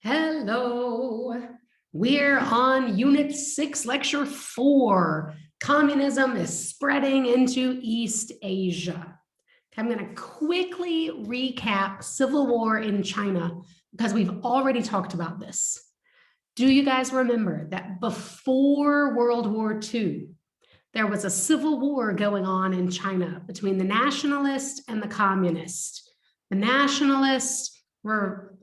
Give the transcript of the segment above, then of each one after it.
Hello. We're on Unit 6, Lecture 4. Communism is spreading into East Asia. I'm going to quickly recap Civil War in China because we've already talked about this. Do you guys remember that before World War II, there was a civil war going on in China between the nationalists and the communists? The nationalists were,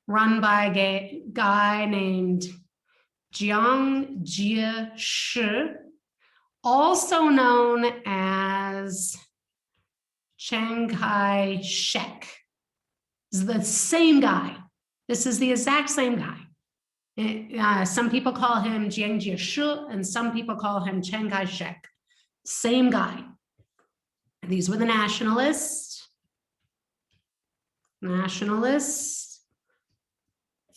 run by a guy named Jiang Jieshi, also known as Chiang Kai-shek. This is the same guy. This is the exact same guy. Some people call him Jiang Jieshi, and some people call him Chiang Kai-shek. Same guy. These were the nationalists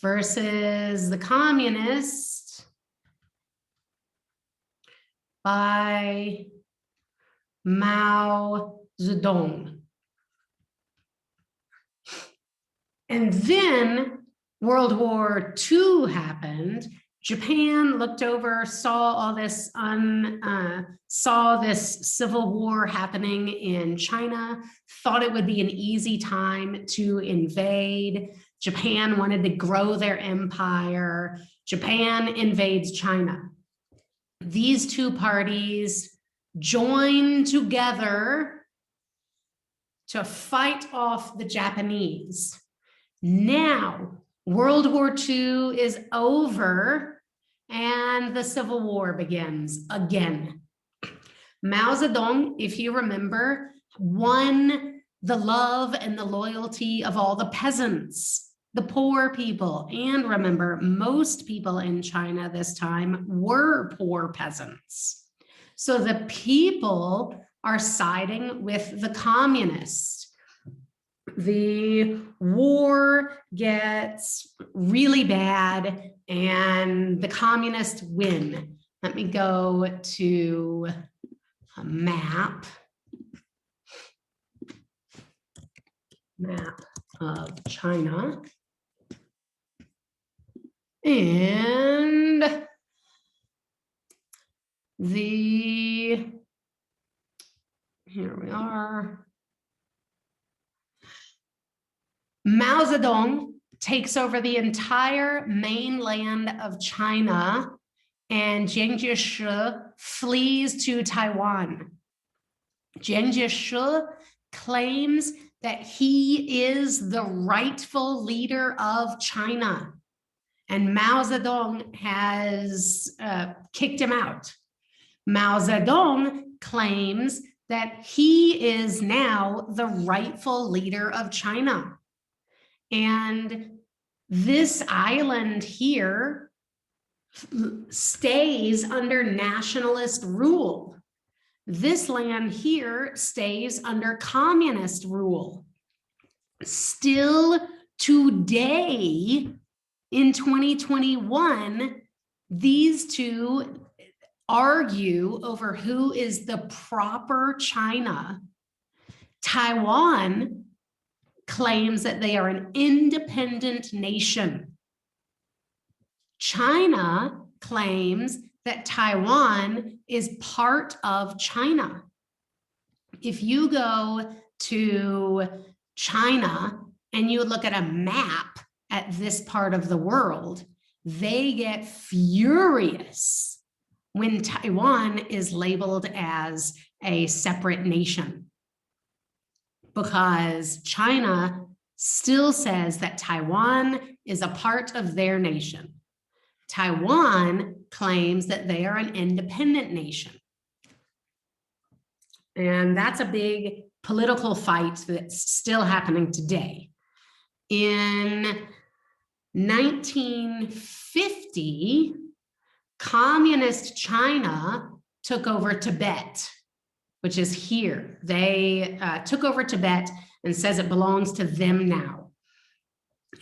versus the communists by Mao Zedong. And then World War II happened. Japan looked over, saw this civil war happening in China, thought it would be an easy time to invade. Japan wanted to grow their empire. Japan invades China. These two parties join together to fight off the Japanese. Now, World War II is over and the Civil War begins again. Mao Zedong, if you remember, won the love and the loyalty of all the peasants, the poor people. And remember, most people in China this time were poor peasants. So the people are siding with the communists. The war gets really bad and the communists win. Let me go to a map of China. And here we are. Mao Zedong takes over the entire mainland of China, and Jiang Jieshi flees to Taiwan. Jiang Jieshi claims that he is the rightful leader of China, and Mao Zedong has kicked him out. Mao Zedong claims that he is now the rightful leader of China. And this island here stays under nationalist rule. This land here stays under communist rule. Still today, in 2021, these two argue over who is the proper China. Taiwan claims that they are an independent nation. China claims that Taiwan is part of China. If you go to China and you look at a map at this part of the world, they get furious when Taiwan is labeled as a separate nation, because China still says that Taiwan is a part of their nation. Taiwan claims that they are an independent nation. And that's a big political fight that's still happening today. In 1950, communist China took over Tibet, which is here. They took over Tibet and says it belongs to them now,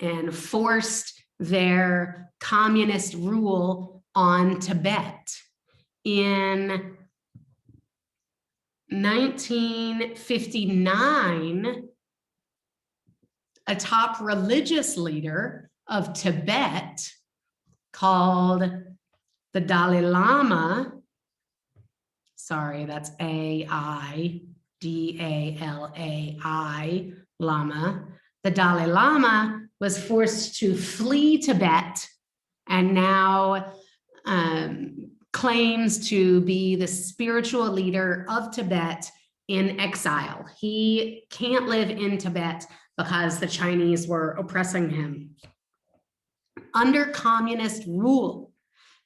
and forced their communist rule on Tibet. In 1959, a top religious leader of Tibet called the Dalai Lama. Sorry, that's A-I-D-A-L-A-I, Lama. The Dalai Lama was forced to flee Tibet and now claims to be the spiritual leader of Tibet in exile. He can't live in Tibet because the Chinese were oppressing him. Under communist rule,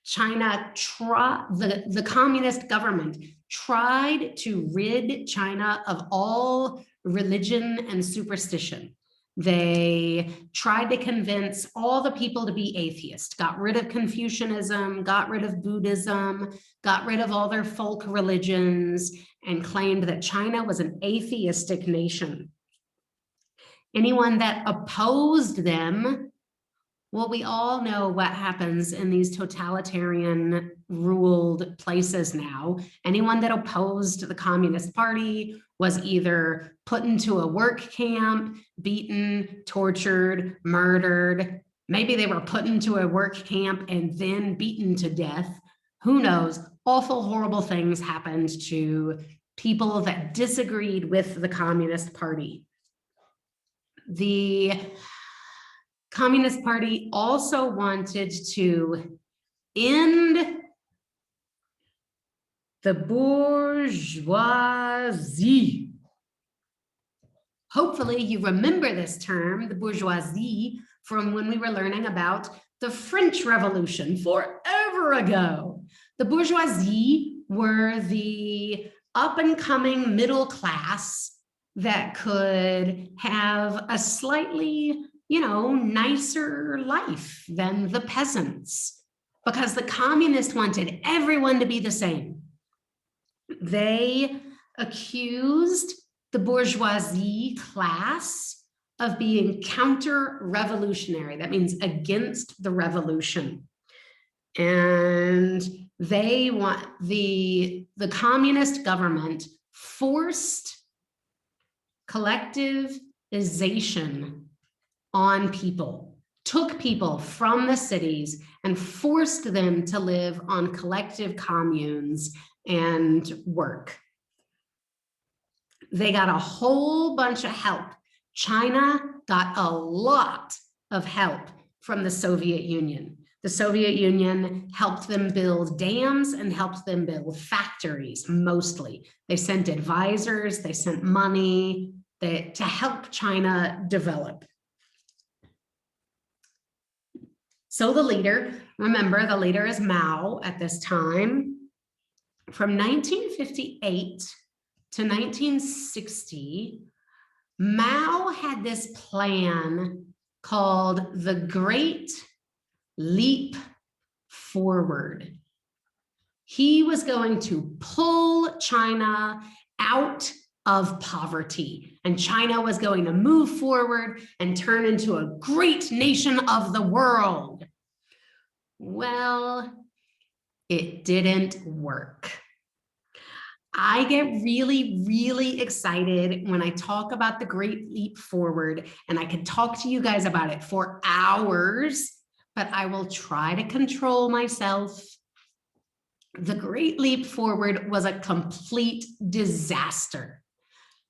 China, the communist government tried to rid China of all religion and superstition. They tried to convince all the people to be atheist, got rid of Confucianism, got rid of Buddhism, got rid of all their folk religions, and claimed that China was an atheistic nation. Anyone that opposed them, well, we all know what happens in these totalitarian ruled places now. Anyone that opposed the Communist Party was either put into a work camp, beaten, tortured, murdered. Maybe they were put into a work camp and then beaten to death. Who knows? Awful, horrible things happened to people that disagreed with the Communist Party. The Communist Party also wanted to end the bourgeoisie. Hopefully you remember this term, the bourgeoisie, from when we were learning about the French Revolution forever ago. The bourgeoisie were the up-and-coming middle class that could have a slightly, nicer life than the peasants, because the communists wanted everyone to be the same. They accused the bourgeoisie class of being counter-revolutionary. That means against the revolution. And they want the communist government forced collectivization on people, took people from the cities and forced them to live on collective communes and work. They got a whole bunch of help. China got a lot of help from the Soviet Union. The Soviet Union helped them build dams and helped them build factories, mostly. They sent advisors, they sent money to help China develop. So the leader, remember, the leader is Mao at this time. From 1958 to 1960, Mao had this plan called the Great Leap Forward. He was going to pull China out of poverty, and China was going to move forward and turn into a great nation of the world. Well, it didn't work. I get really, really excited when I talk about the Great Leap Forward, and I could talk to you guys about it for hours, but I will try to control myself. The Great Leap Forward was a complete disaster.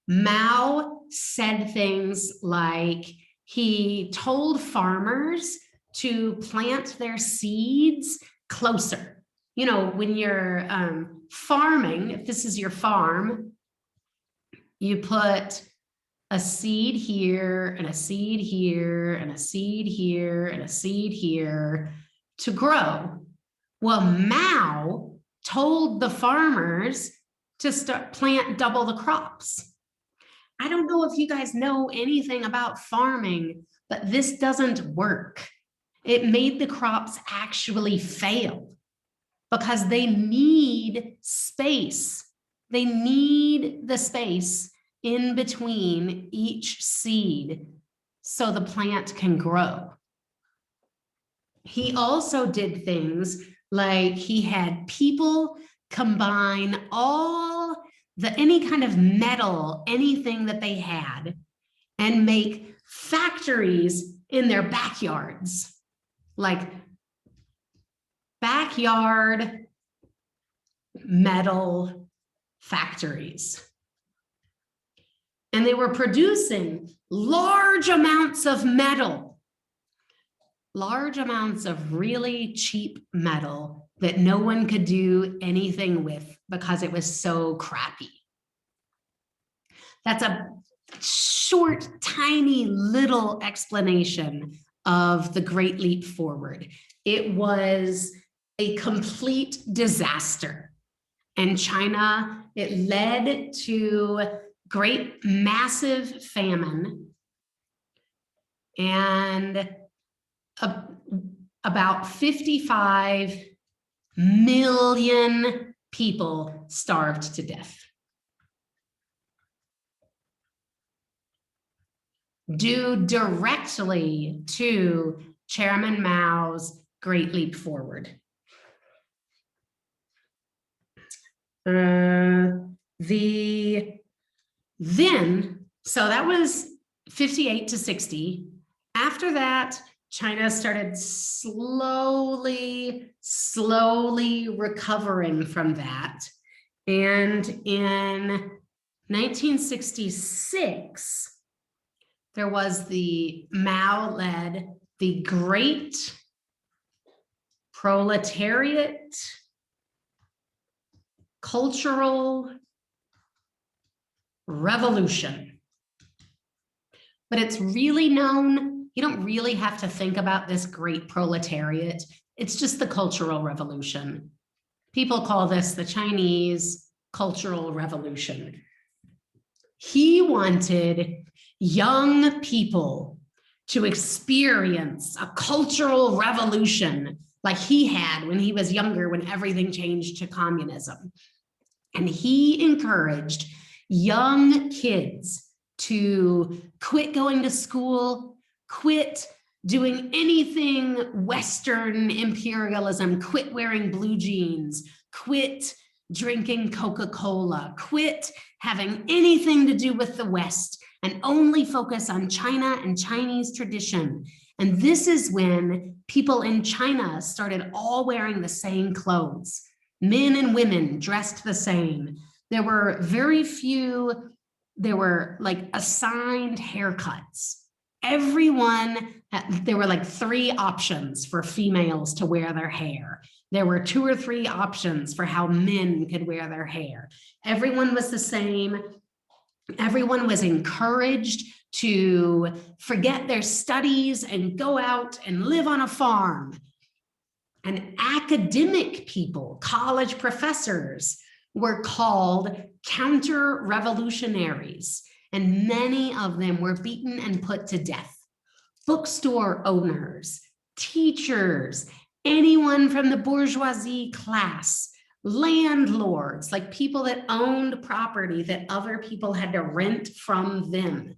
Mao said things like he told farmers to plant their seeds closer. When you're farming, if this is your farm, you put a seed here and a seed here and a seed here and a seed here to grow. Well, Mao told the farmers to plant double the crops. I don't know if you guys know anything about farming, but this doesn't work. It made the crops actually fail because they need space. They need the space in between each seed so the plant can grow. He also did things like he had people combine any kind of metal, anything that they had, and make factories in their backyards, like backyard metal factories. And they were producing large amounts of metal, large amounts of really cheap metal that no one could do anything with because it was so crappy. That's a short, tiny little explanation of the Great Leap Forward. It was a complete disaster. And China, it led to great massive famine, and about 55 million people starved to death. Due directly to Chairman Mao's Great Leap Forward. So that was 58 to 60. After that, China started slowly recovering from that. And in 1966, there was the Mao-led, the Great Proletariat Cultural Revolution. But it's really known, you don't really have to think about this great proletariat. It's just the Cultural Revolution. People call this the Chinese Cultural Revolution. He wanted young people to experience a cultural revolution like he had when he was younger, when everything changed to communism. And he encouraged young kids to quit going to school, quit doing anything Western imperialism, quit wearing blue jeans, quit drinking Coca-Cola, quit having anything to do with the West, and only focus on China and Chinese tradition. And this is when people in China started all wearing the same clothes. Men and women dressed the same. There were very few, there were like assigned haircuts. Everyone, there were like 3 options for females to wear their hair. There were 2 or 3 options for how men could wear their hair. Everyone was the same. Everyone was encouraged to forget their studies and go out and live on a farm. And academic people, college professors, were called counter-revolutionaries, and many of them were beaten and put to death. Bookstore owners, teachers, anyone from the bourgeoisie class, landlords, like people that owned property that other people had to rent from them.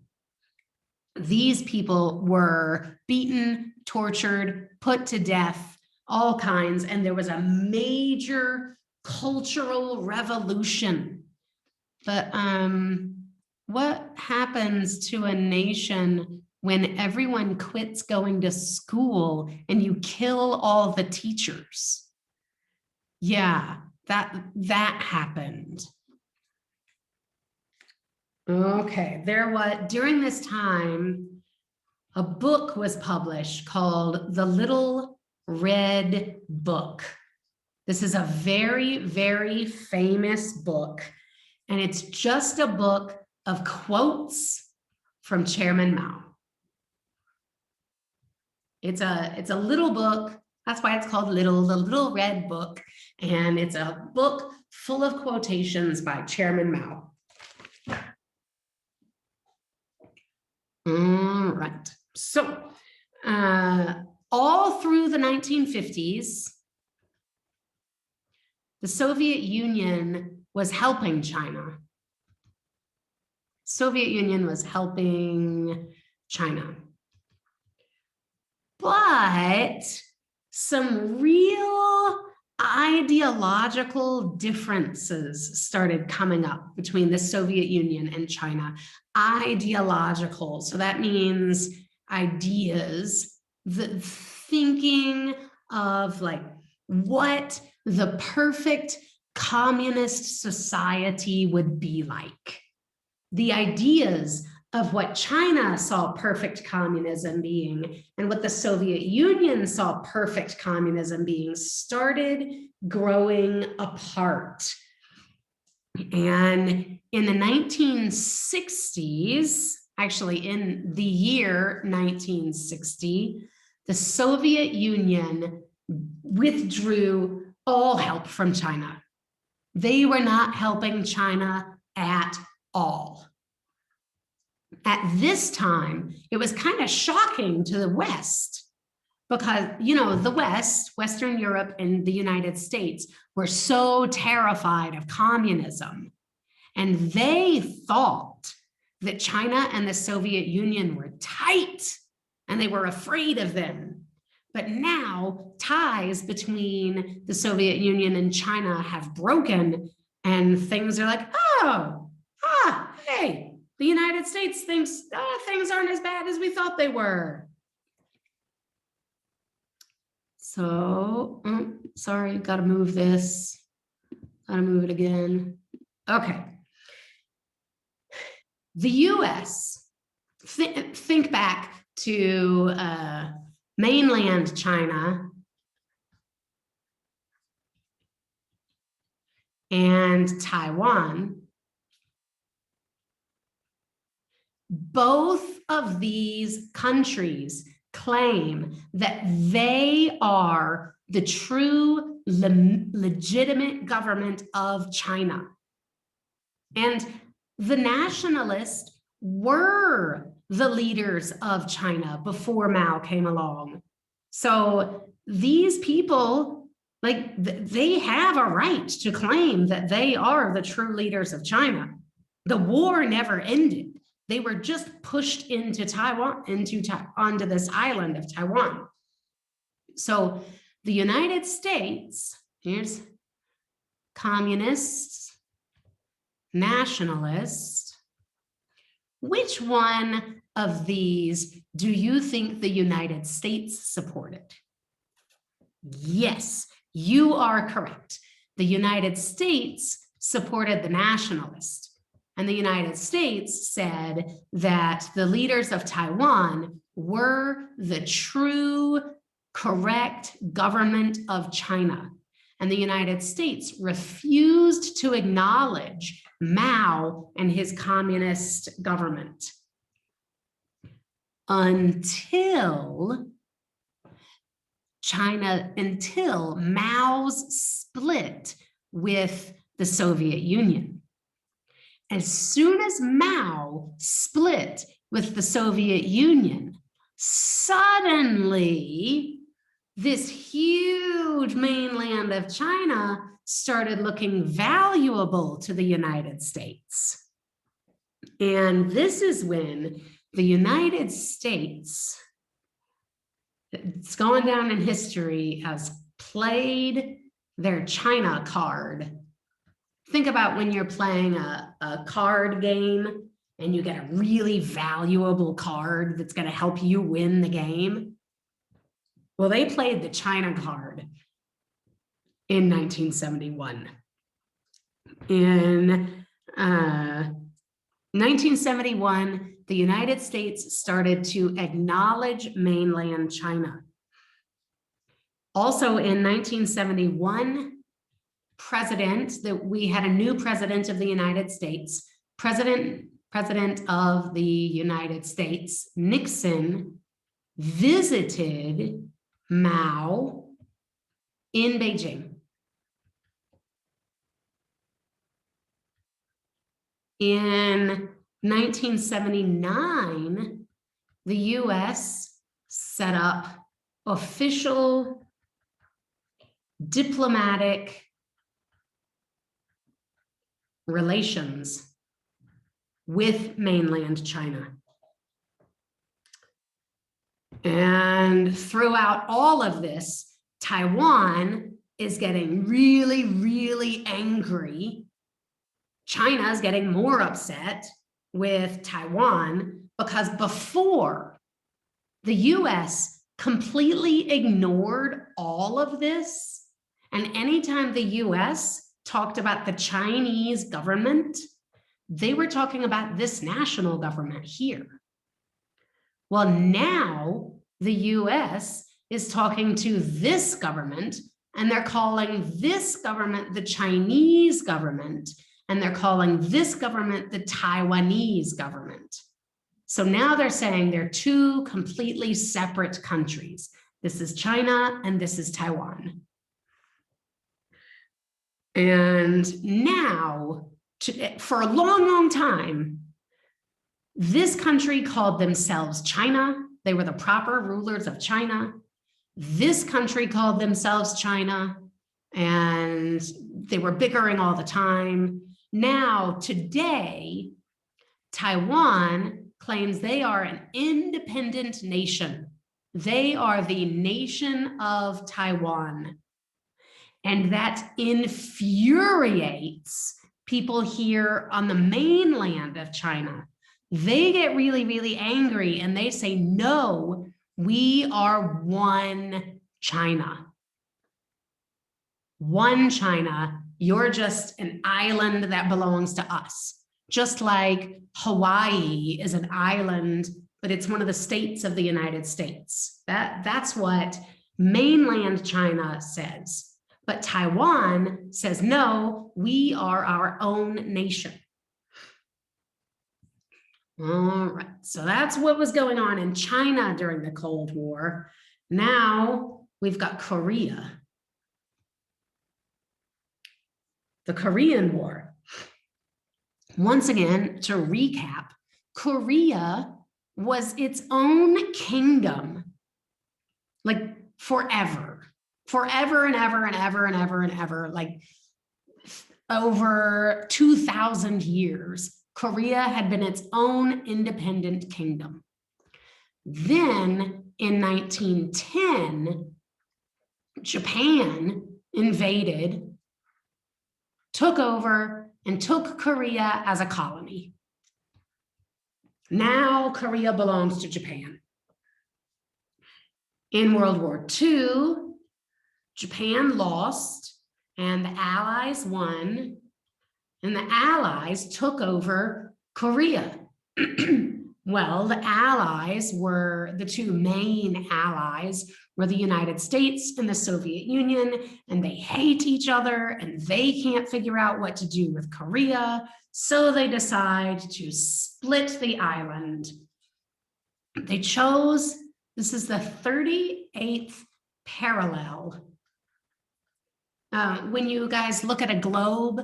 These people were beaten, tortured, put to death, all kinds, and there was a major cultural revolution. But what happens to a nation when everyone quits going to school and you kill all the teachers? Yeah, that happened. Okay, during this time, a book was published called The Little Red Book. This is a very, very famous book, and it's just a book of quotes from Chairman Mao. It's a little book. That's why it's called The Little Red Book. And it's a book full of quotations by Chairman Mao. All right. So all through the 1950s, the Soviet Union was helping China. Soviet Union was helping China. But some real ideological differences started coming up between the Soviet Union and China. Ideological, so that means ideas, the thinking of like what the perfect communist society would be like. The ideas of what China saw perfect communism being and what the Soviet Union saw perfect communism being started growing apart. And in the 1960s, actually in the year 1960, the Soviet Union withdrew all help from China. They were not helping China at all. At this time, it was kind of shocking to the West because, you know, the West, Western Europe and the United States were so terrified of communism. And they thought that China and the Soviet Union were tight and they were afraid of them. But now ties between the Soviet Union and China have broken and things are like, hey, the United States thinks things aren't as bad as we thought they were. So, sorry, got to move this. Got to move it again. Okay. The US, think back to mainland China and Taiwan. Both of these countries claim that they are the true legitimate government of China. And the nationalists were the leaders of China before Mao came along. So these people, like, they have a right to claim that they are the true leaders of China. The war never ended. They were just pushed into Taiwan, onto this island of Taiwan. So the United States, here's communists, nationalists. Which one of these do you think the United States supported? Yes, you are correct. The United States supported the nationalists. And the United States said that the leaders of Taiwan were the true, correct government of China. And the United States refused to acknowledge Mao and his communist government until Mao's split with the Soviet Union. As soon as Mao split with the Soviet Union, suddenly this huge mainland of China started looking valuable to the United States. And this is when the United States, it's gone down in history as played their China card. Think about when you're playing a card game and you get a really valuable card that's going to help you win the game. Well, they played the China card in 1971. In 1971, the United States started to acknowledge mainland China. Also in 1971, we had a new president of the United States, President of the United States, Nixon, visited Mao in Beijing. In 1979, the US set up official diplomatic relations with mainland China. And throughout all of this, Taiwan is getting really, really angry. China is getting more upset with Taiwan because before, the US completely ignored all of this. And anytime the US talked about the Chinese government, they were talking about this national government here. Well, now the US is talking to this government, and they're calling this government the Chinese government, and they're calling this government the Taiwanese government. So now they're saying they're two completely separate countries. This is China and this is Taiwan. And now, for a long, long time, this country called themselves China. They were the proper rulers of China. This country called themselves China, and they were bickering all the time. Now, today, Taiwan claims they are an independent nation. They are the nation of Taiwan. And that infuriates people here on the mainland of China. They get really, really angry and they say, no, we are one China. One China, you're just an island that belongs to us. Just like Hawaii is an island, but it's one of the states of the United States. That's what mainland China says. But Taiwan says, no, we are our own nation. All right, so that's what was going on in China during the Cold War. Now we've got Korea. The Korean War. Once again, to recap, Korea was its own kingdom, like forever and ever and ever and ever and ever, like over 2,000 years. Korea had been its own independent kingdom. Then in 1910, Japan invaded, took over, and took Korea as a colony. Now Korea belongs to Japan. In World War II, Japan lost and the Allies won, and the Allies took over Korea. Well, the Allies were, the two main allies were the United States and the Soviet Union, and they hate each other and they can't figure out what to do with Korea. So they decide to split the island. They chose, this is the 38th parallel. When you guys look at a globe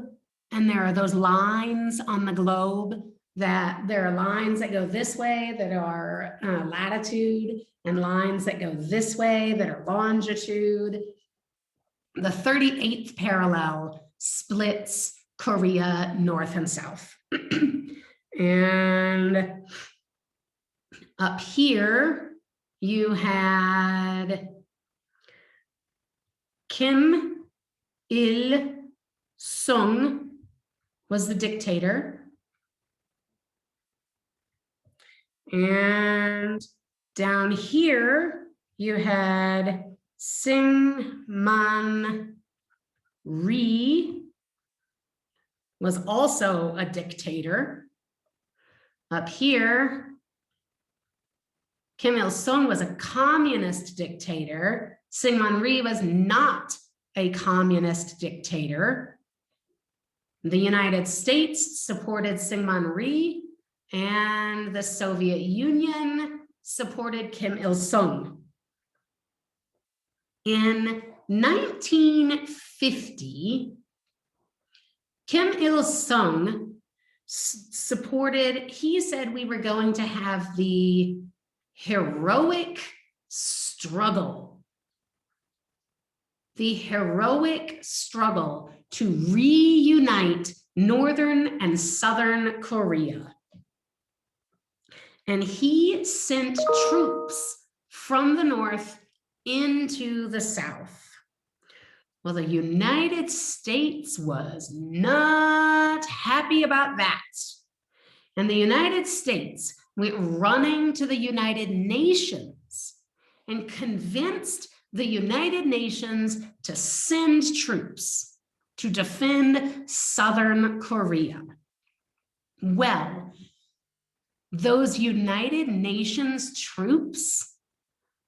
and there are those lines on the globe, that there are lines that go this way that are latitude and lines that go this way that are longitude. The 38th parallel splits Korea north and south. And up here, you had Kim Il-sung was the dictator. And down here, you had Syngman Rhee was also a dictator. Up here, Kim Il-sung was a communist dictator. Syngman Rhee was not a communist dictator. The United States supported Syngman Rhee, and the Soviet Union supported Kim Il-sung. In 1950, Kim Il-sung supported, he said we were going to have the heroic struggle. The heroic struggle to reunite Northern and Southern Korea. And he sent troops from the north into the south. Well, the United States was not happy about that. And the United States went running to the United Nations and convinced the United Nations to send troops to defend Southern Korea. Well, those United Nations troops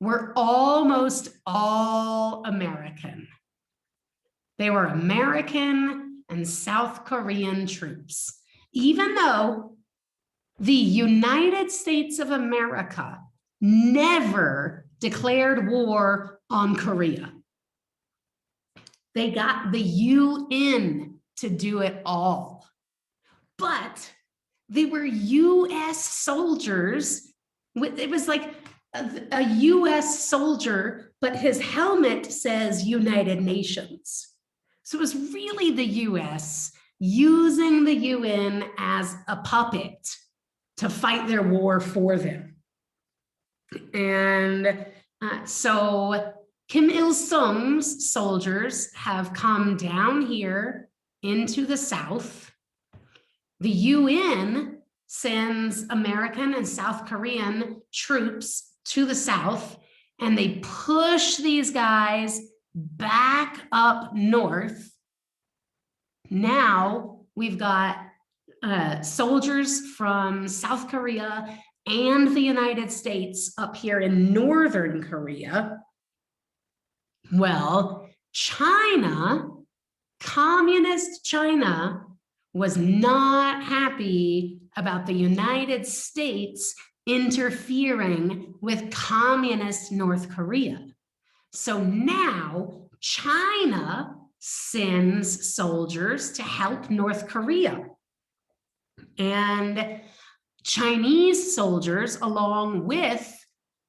were almost all American. They were American and South Korean troops, even though the United States of America never declared war on Korea. They got the UN to do it all. But they were US soldiers. It was like a US soldier, but his helmet says United Nations. So it was really the US using the UN as a puppet to fight their war for them. And so Kim Il-sung's soldiers have come down here into the South. The UN sends American and South Korean troops to the South, and they push these guys back up north. Now we've got soldiers from South Korea and the United States up here in Northern Korea. Well, China, communist China, was not happy about the United States interfering with communist North Korea. So now China sends soldiers to help North Korea. And Chinese soldiers, along with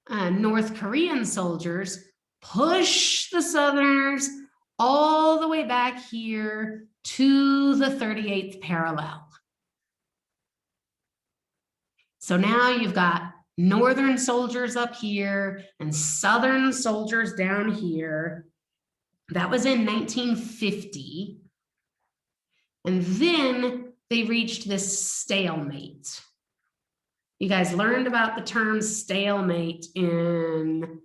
North Korean soldiers, push the Southerners all the way back here to the 38th parallel. So now you've got Northern soldiers up here and Southern soldiers down here. That was in 1950. And then they reached this stalemate. You guys learned about the term stalemate in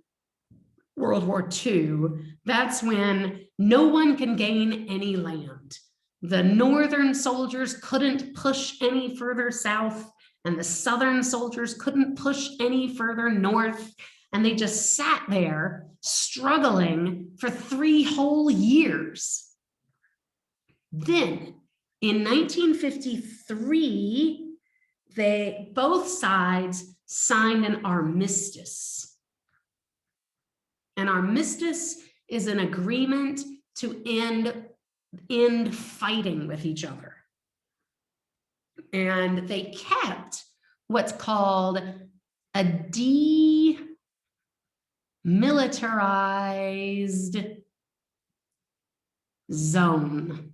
World War II. That's when no one can gain any land. The Northern soldiers couldn't push any further south, and the Southern soldiers couldn't push any further north, and they just sat there struggling for 3 whole years. Then, in 1953, both sides signed an armistice. An armistice is an agreement to end fighting with each other. And they kept what's called a demilitarized zone.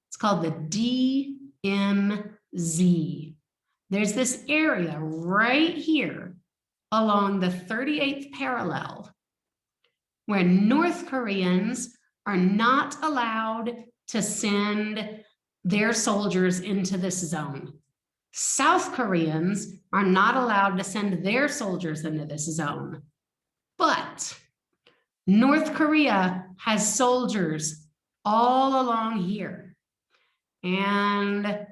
It's called the DMZ. There's this area right here along the 38th parallel where North Koreans are not allowed to send their soldiers into this zone. South Koreans are not allowed to send their soldiers into this zone. But North Korea has soldiers all along here. And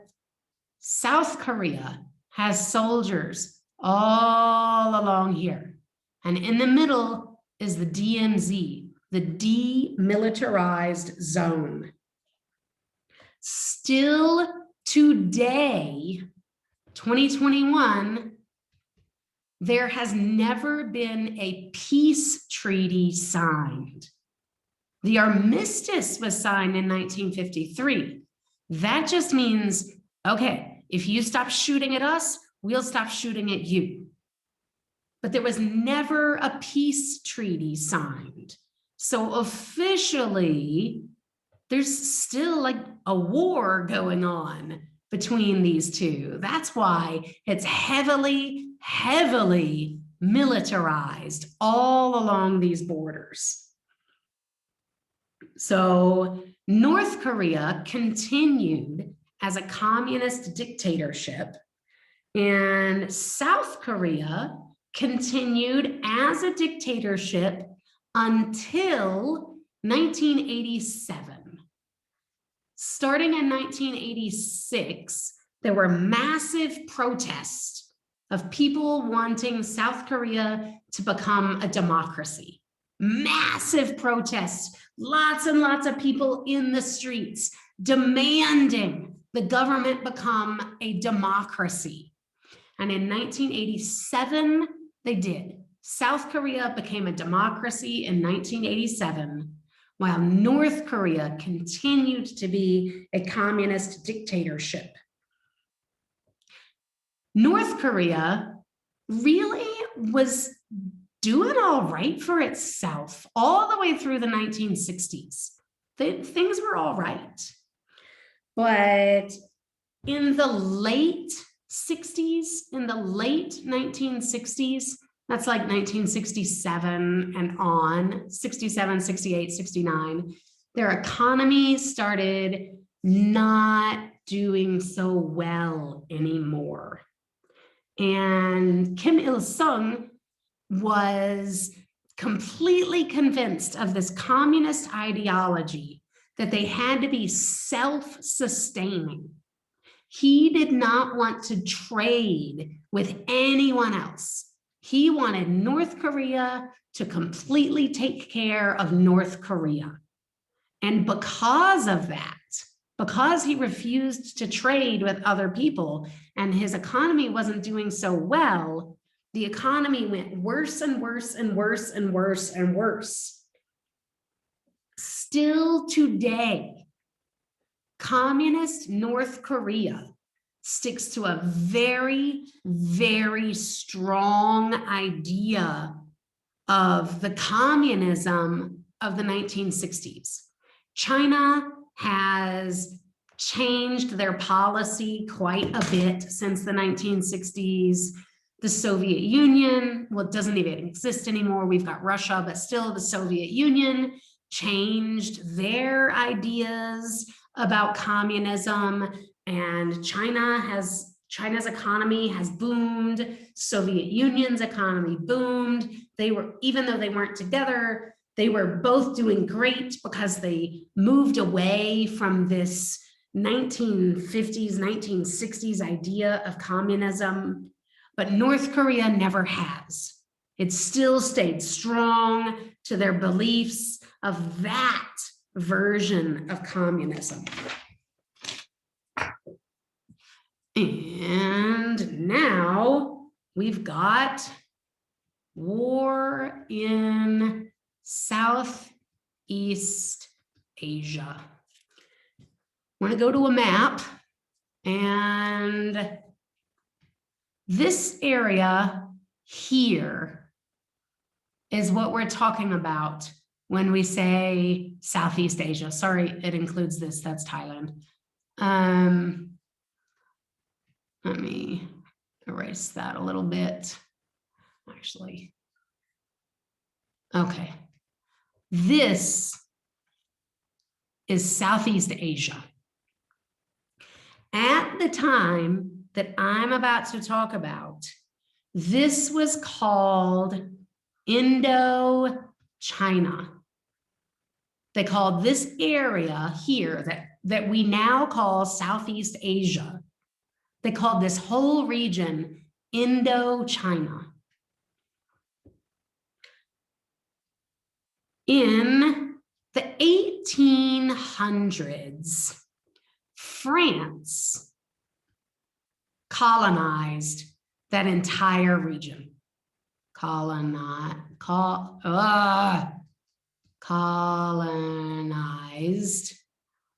South Korea has soldiers all along here. And in the middle is the DMZ, the demilitarized zone. Still today, 2021, there has never been a peace treaty signed. The armistice was signed in 1953. That just means, okay, if you stop shooting at us, we'll stop shooting at you. But there was never a peace treaty signed. So officially, there's still like a war going on between these two. That's why it's heavily, heavily militarized all along these borders. So North Korea continued as a communist dictatorship, and South Korea continued as a dictatorship until 1987. Starting in 1986, there were massive protests of people wanting South Korea to become a democracy. Massive protests, lots and lots of people in the streets demanding the government become a democracy. And in 1987, they did. South Korea became a democracy in 1987, while North Korea continued to be a communist dictatorship. North Korea really was doing all right for itself all the way through the 1960s. Things were all right. But in the late 60s, in the late 1960s, that's like 1967 and on, 67, 68, 69, their economy started not doing so well anymore. And Kim Il-sung was completely convinced of this communist ideology that they had to be self-sustaining. He did not want to trade with anyone else. He wanted North Korea to completely take care of North Korea. And because of that, because he refused to trade with other people and his economy wasn't doing so well, the economy went worse and worse and worse and worse and worse. Still today, communist North Korea sticks to a very, very strong idea of the communism of the 1960s. China has changed their policy quite a bit since the 1960s. The Soviet Union, well, it doesn't even exist anymore. We've got Russia, but still the Soviet Union changed their ideas about communism, and China's economy has boomed. Soviet Union's economy boomed. Even though they weren't together, they were both doing great because they moved away from this 1950s, 1960s idea of communism. But North Korea never has. It still stayed strong to their beliefs of that version of communism. And now we've got war in Southeast Asia. I want to go to a map, and this area here is what we're talking about when we say Southeast Asia. Sorry, it includes this, that's Thailand. Let me erase that a little bit, actually. Okay, this is Southeast Asia. At the time that I'm about to talk about, this was called Indochina. They called this area here that we now call Southeast Asia, they called this whole region Indochina. In the 1800s, France colonized that entire region. Colonized.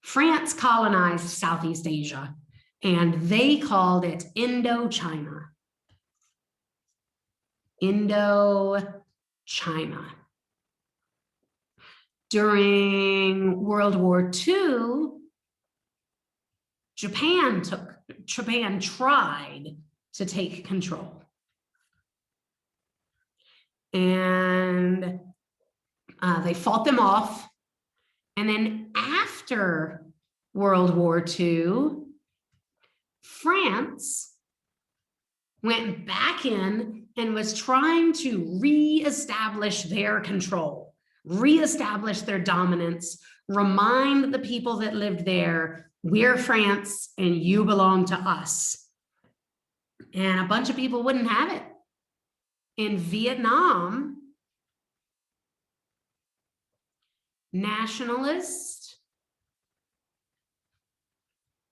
France colonized Southeast Asia, and they called it Indochina. Indochina. During World War II, Japan tried to take control. And they fought them off, And then after World War II, France went back in and was trying to reestablish their control, reestablish their dominance, remind the people that lived there, we're France and you belong to us. And a bunch of people wouldn't have it. In Vietnam, nationalists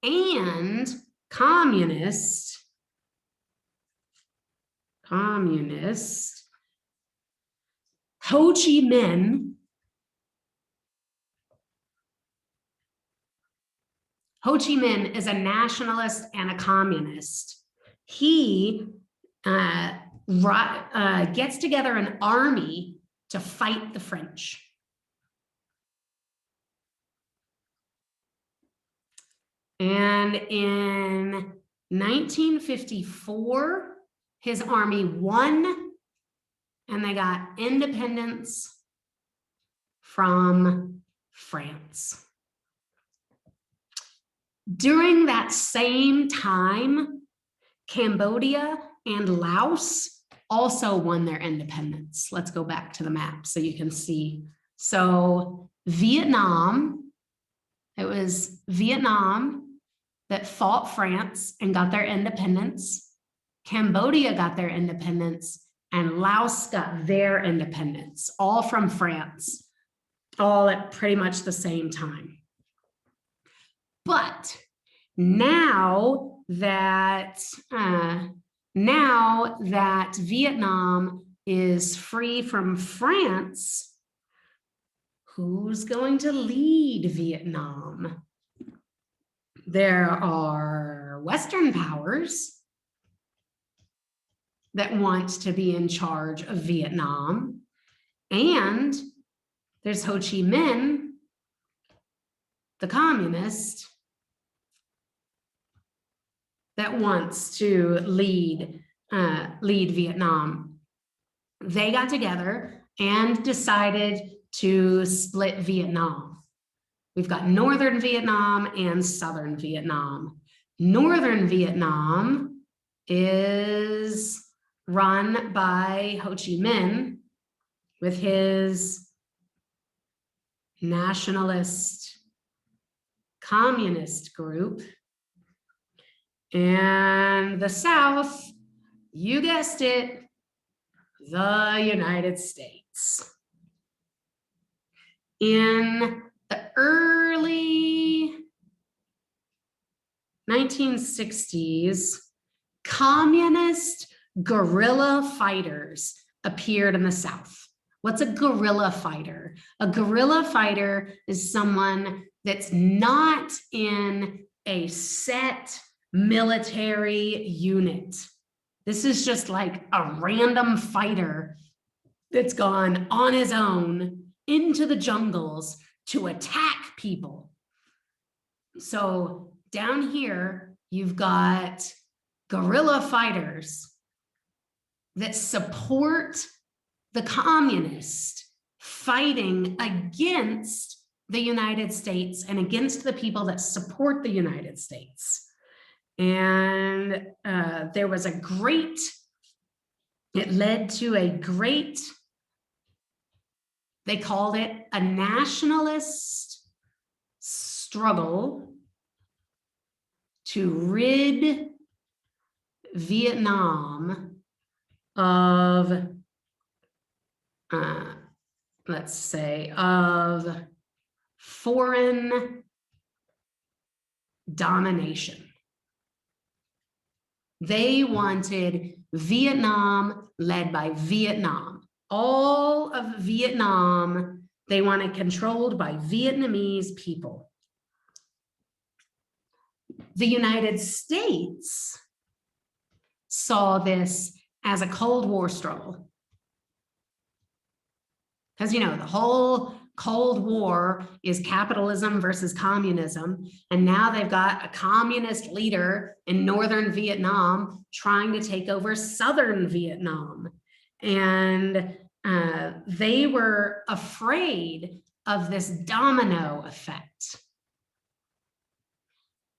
and communist Ho Chi Minh is a nationalist and a communist. He gets together an army to fight the French. And in 1954, his army won and they got independence from France. During that same time, Cambodia and Laos also won their independence. Let's go back to the map so you can see. So Vietnam, it was Vietnam that fought France and got their independence. Cambodia got their independence and Laos got their independence, all from France, all at pretty much the same time. But now that Vietnam is free from France, who's going to lead Vietnam? There are Western powers that want to be in charge of Vietnam, and there's Ho Chi Minh, the communist, that wants to lead Vietnam. They got together and decided to split Vietnam. We've got Northern Vietnam and Southern Vietnam. Northern Vietnam is run by Ho Chi Minh with his nationalist communist group. And the South, you guessed it, the United States. In the early 1960s, communist guerrilla fighters appeared in the South. What's a guerrilla fighter? A guerrilla fighter is someone that's not in a set military unit. This is just like a random fighter that's gone on his own into the jungles to attack people. So down here, you've got guerrilla fighters that support the communists fighting against the United States and against the people that support the United States. And there was it led to a great, they called it a nationalist struggle to rid Vietnam of, let's say, of foreign domination. They wanted Vietnam led by Vietnam. All of Vietnam, they wanted controlled by Vietnamese people. The United States saw this as a Cold War struggle. Because, you know, the whole Cold War is capitalism versus communism. And now they've got a communist leader in Northern Vietnam trying to take over Southern Vietnam. And they were afraid of this domino effect.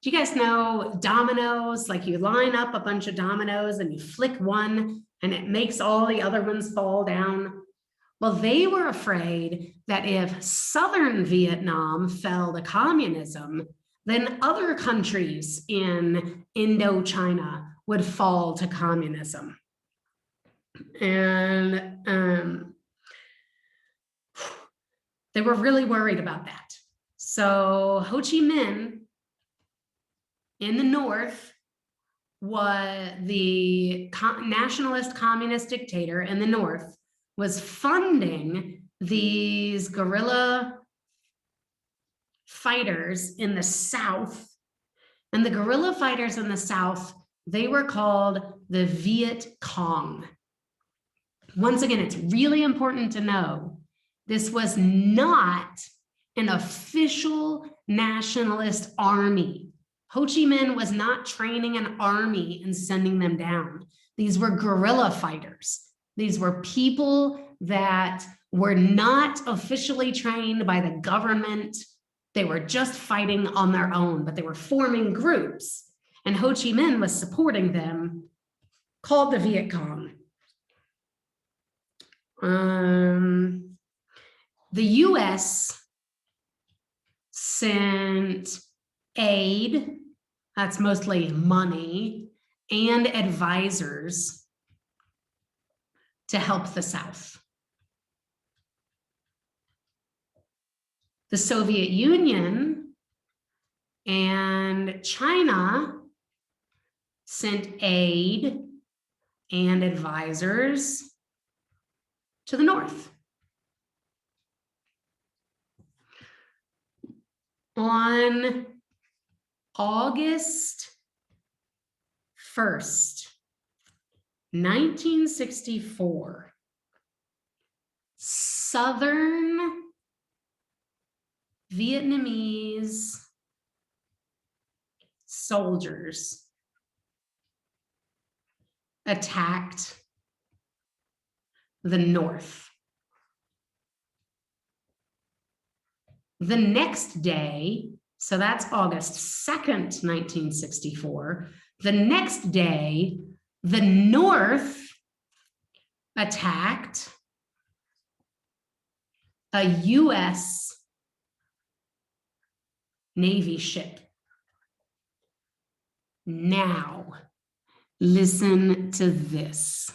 Do you guys know dominoes? Like you line up a bunch of dominoes and you flick one and it makes all the other ones fall down. Well, they were afraid that if southern Vietnam fell to communism, then other countries in Indochina would fall to communism. And they were really worried about that. So Ho Chi Minh in the north was the nationalist communist dictator in the north, was funding these guerrilla fighters in the south. And the guerrilla fighters in the south, they were called the Viet Cong. Once again, it's really important to know this was not an official nationalist army. Ho Chi Minh was not training an army and sending them down. These were guerrilla fighters. These were people that were not officially trained by the government. They were just fighting on their own, but they were forming groups. And Ho Chi Minh was supporting them, called the Viet Cong. The US sent aid, that's mostly money, and advisors to help the South. The Soviet Union and China sent aid and advisors to the North. On August 1st, 1964, Southern Vietnamese soldiers attacked the North. The next day, so that's August 2nd, 1964, the next day, the North attacked a US Navy ship. Now, listen to this.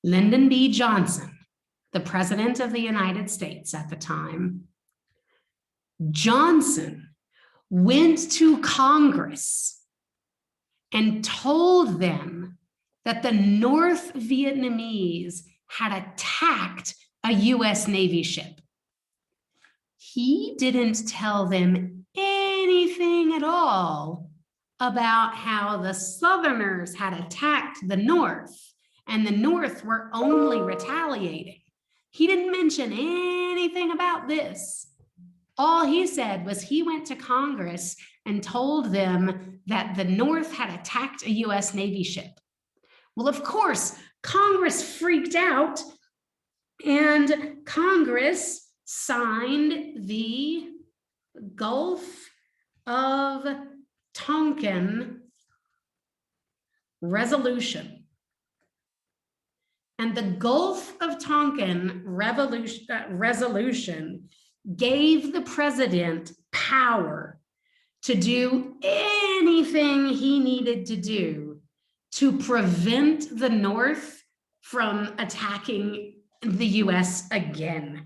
Lyndon B. Johnson, the President of the United States at the time, Johnson went to Congress and told them that the North Vietnamese had attacked a US Navy ship. He didn't tell them anything at all about how the Southerners had attacked the North and the North were only retaliating. He didn't mention anything about this. All he said was he went to Congress and told them that the North had attacked a US Navy ship. Well, of course, Congress freaked out and Congress signed the Gulf of Tonkin Resolution. And the Gulf of Tonkin resolution gave the president power to do anything he needed to do to prevent the North from attacking the US again.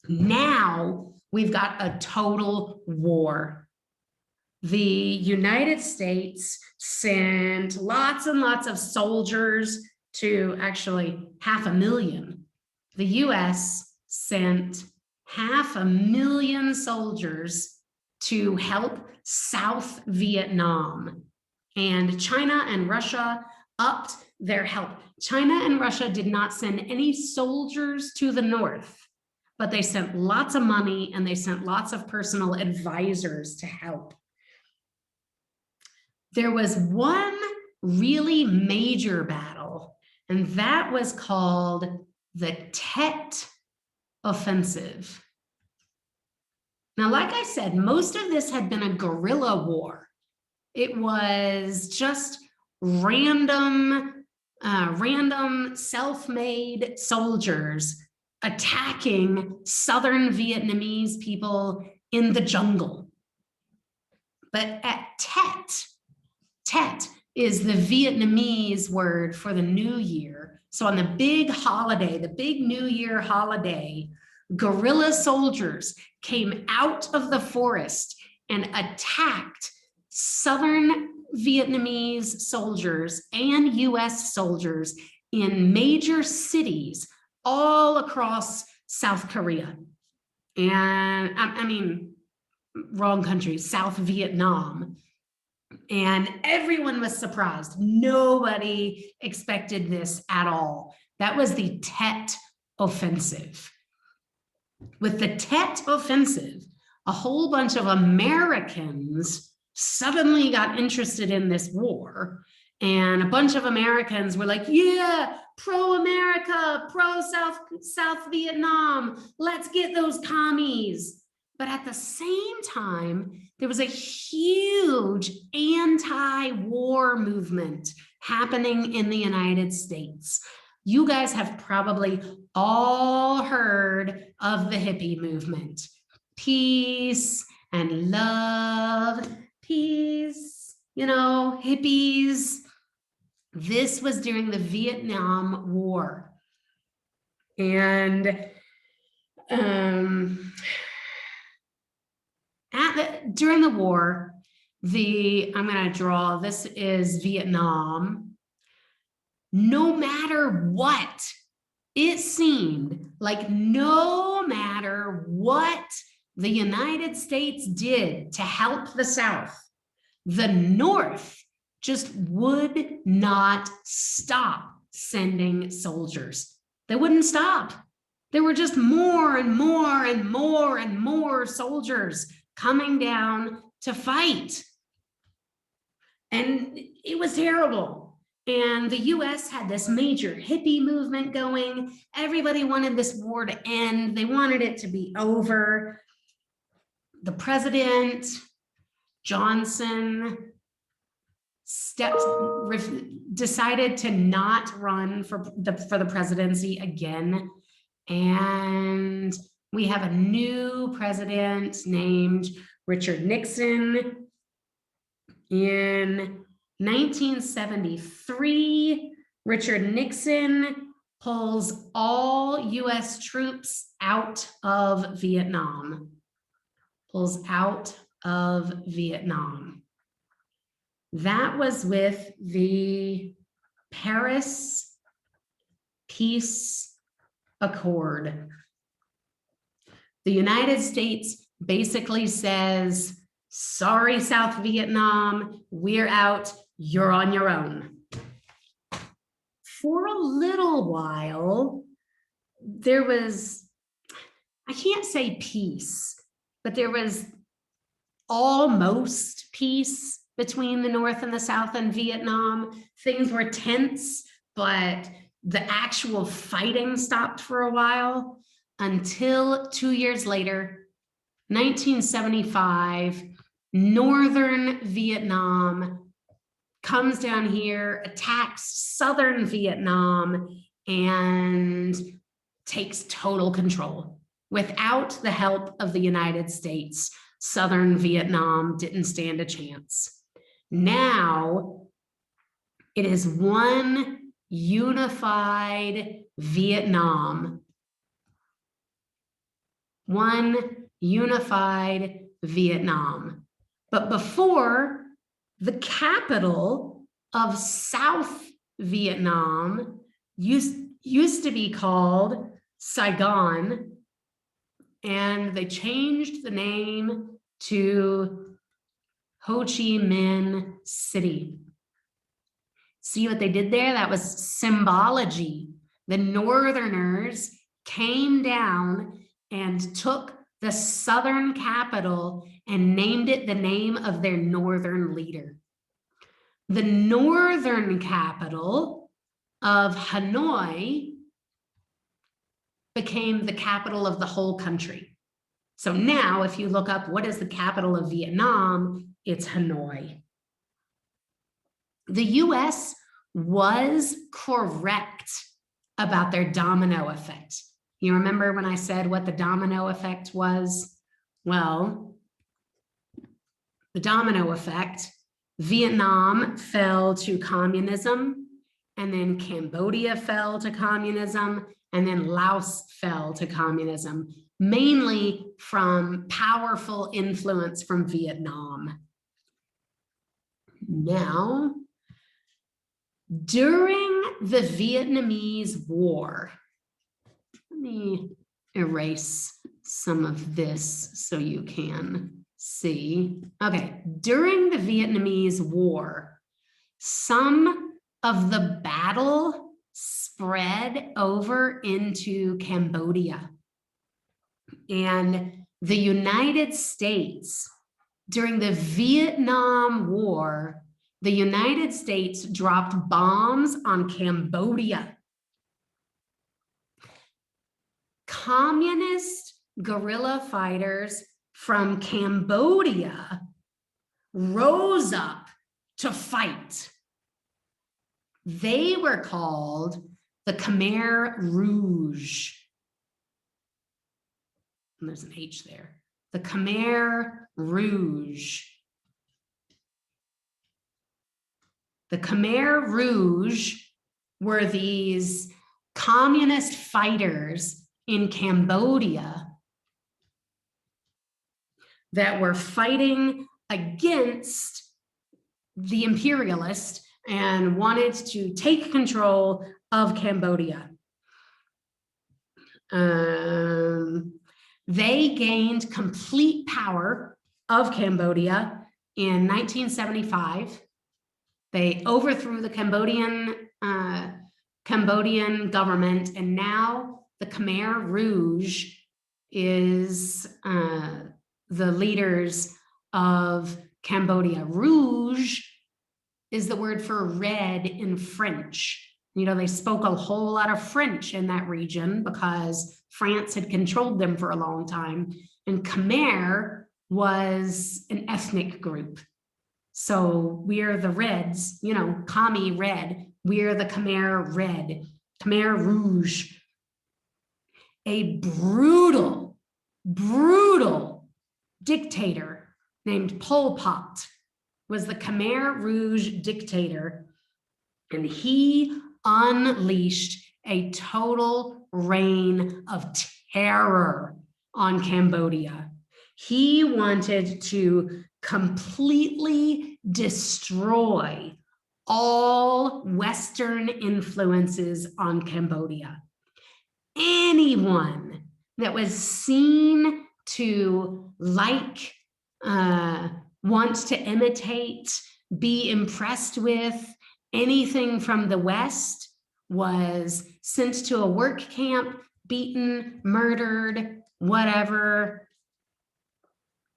Now we've got a total war. The United States sent lots and lots of soldiers to actually 500,000. The US sent 500,000 soldiers to help South Vietnam. And China and Russia upped their help. China and Russia did not send any soldiers to the North, but they sent lots of money and they sent lots of personal advisors to help. There was one really major battle, and that was called the Tet offensive. Now, like I said, most of this had been a guerrilla war. It was just random self-made soldiers attacking Southern Vietnamese people in the jungle. But at Tet, Tet is the Vietnamese word for the New Year. So on the big holiday, the big New Year holiday, guerrilla soldiers came out of the forest and attacked Southern Vietnamese soldiers and US soldiers in major cities all across South Korea. And I mean, wrong country, South Vietnam. And everyone was surprised. Nobody expected this at all. That was the Tet Offensive. With the Tet Offensive, a whole bunch of Americans suddenly got interested in this war. And a bunch of Americans were like, yeah, pro-America, pro-South Vietnam, let's get those commies. But at the same time, there was a huge anti-war movement happening in the United States. You guys have probably all heard of the hippie movement. Peace and love, peace, you know, hippies. This was during the Vietnam War. And during the war, I'm going to draw, this is Vietnam. No matter what, it seemed like no matter what the United States did to help the South, the North just would not stop sending soldiers. They wouldn't stop. There were just more and more and more and more soldiers coming down to fight. And it was terrible. And the US had this major hippie movement going. Everybody wanted this war to end. They wanted it to be over. The president, Johnson, decided to not run for the presidency again. And we have a new president named Richard Nixon. In 1973, Richard Nixon pulls all US troops out of Vietnam. Pulls out of Vietnam. That was with the Paris Peace Accord. The United States basically says, sorry, South Vietnam, we're out, you're on your own. For a little while, there was, I can't say peace, but there was almost peace between the North and the South and Vietnam. Things were tense, but the actual fighting stopped for a while until 2 years later, 1975, Northern Vietnam comes down here, attacks Southern Vietnam, and takes total control. Without the help of the United States, Southern Vietnam didn't stand a chance. Now, it is one unified Vietnam. One unified Vietnam. But before, the capital of South Vietnam used to be called Saigon, and they changed the name to Ho Chi Minh City. See what they did there? That was symbology. The Northerners came down and took the Southern capital and named it the name of their Northern leader. The Northern capital of Hanoi became the capital of the whole country. So now, if you look up what is the capital of Vietnam, it's Hanoi. The US was correct about their domino effect. You remember when I said what the domino effect was? Well, the domino effect, Vietnam fell to communism, and then Cambodia fell to communism, and then Laos fell to communism, mainly from powerful influence from Vietnam. Now, during the Vietnamese War, let me erase some of this so you can see. Okay, during the Vietnamese War, some of the battle spread over into Cambodia. And the United States, during the Vietnam War, the United States dropped bombs on Cambodia. Communist guerrilla fighters from Cambodia rose up to fight. They were called the Khmer Rouge. And there's an H there. The Khmer Rouge. The Khmer Rouge were these communist fighters in Cambodia that were fighting against the imperialists and wanted to take control of Cambodia. They gained complete power of Cambodia in 1975. They overthrew the Cambodian government, and now the Khmer Rouge is the leaders of Cambodia. Rouge is the word for red in French. You know, they spoke a whole lot of French in that region because France had controlled them for a long time. And Khmer was an ethnic group. So we're the Reds, you know, Commie Red. We're the Khmer Red, Khmer Rouge. A brutal, brutal dictator named Pol Pot was the Khmer Rouge dictator, and he unleashed a total reign of terror on Cambodia. He wanted to completely destroy all Western influences on Cambodia. Anyone that was seen to like, want to imitate, be impressed with anything from the West was sent to a work camp, beaten, murdered, whatever.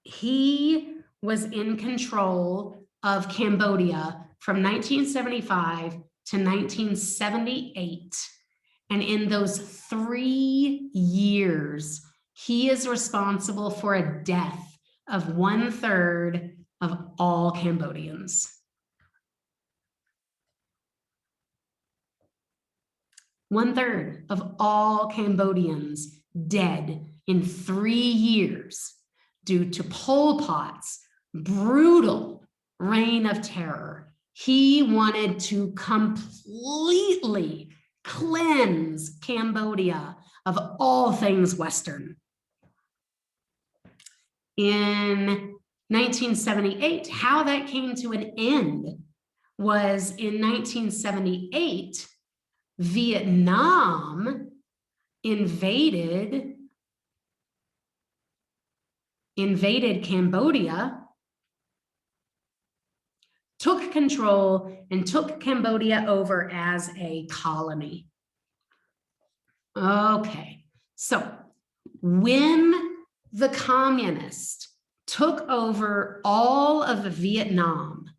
He was in control of Cambodia from 1975 to 1978. And in those 3 years, he is responsible for a death of 1/3 of all Cambodians. 1/3 of all Cambodians dead in 3 years due to Pol Pot's brutal reign of terror. He wanted to completely cleanse Cambodia of all things Western. In 1978, how that came to an end was in 1978, Vietnam invaded Cambodia, took control, and took Cambodia over as a colony. Okay, so when the communists took over all of Vietnam,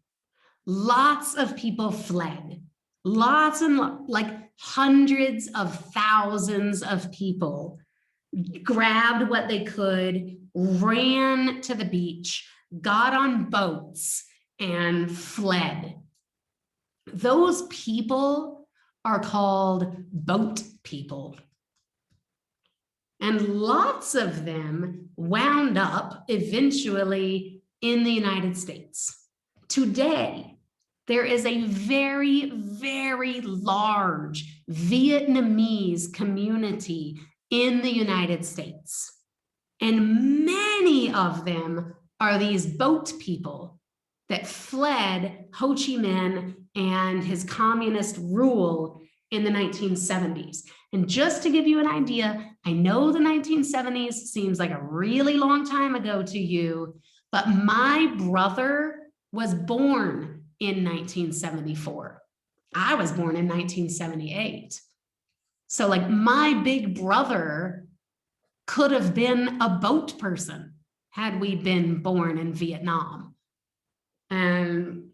lots of people fled. Lots and like hundreds of thousands of people grabbed what they could, ran to the beach, got on boats, and fled. Those people are called boat people. And lots of them wound up eventually in the United States. Today, there is a very, very large Vietnamese community in the United States. And many of them are these boat people that fled Ho Chi Minh and his communist rule in the 1970s. And just to give you an idea, I know the 1970s seems like a really long time ago to you, but my brother was born in 1974. I was born in 1978. So like my big brother could have been a boat person had we been born in Vietnam. And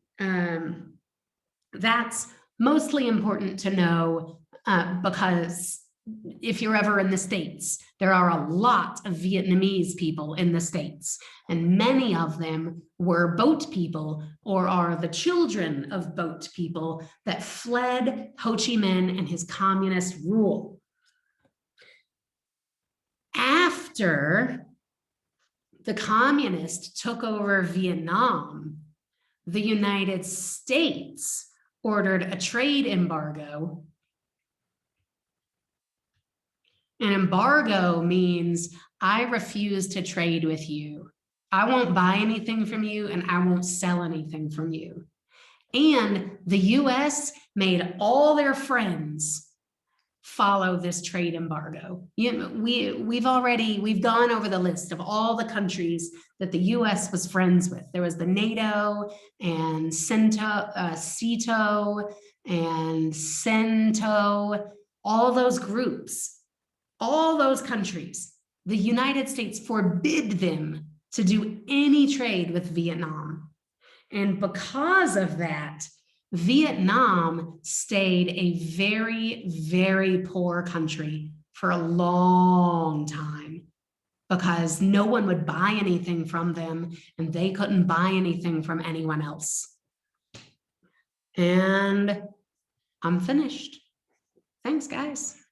that's mostly important to know because if you're ever in the States, there are a lot of Vietnamese people in the States, and many of them were boat people or are the children of boat people that fled Ho Chi Minh and his communist rule. After the communists took over Vietnam, the United States ordered a trade embargo. An embargo means I refuse to trade with you. I won't buy anything from you and I won't sell anything from you. And the US made all their friends follow this trade embargo. We've gone over the list of all the countries that the US was friends with. There was the NATO and CETO and CENTO, all those groups, all those countries. The United States forbid them to do any trade with Vietnam. And because of that, Vietnam stayed a very, very poor country for a long time because no one would buy anything from them and they couldn't buy anything from anyone else. And I'm finished. Thanks, guys.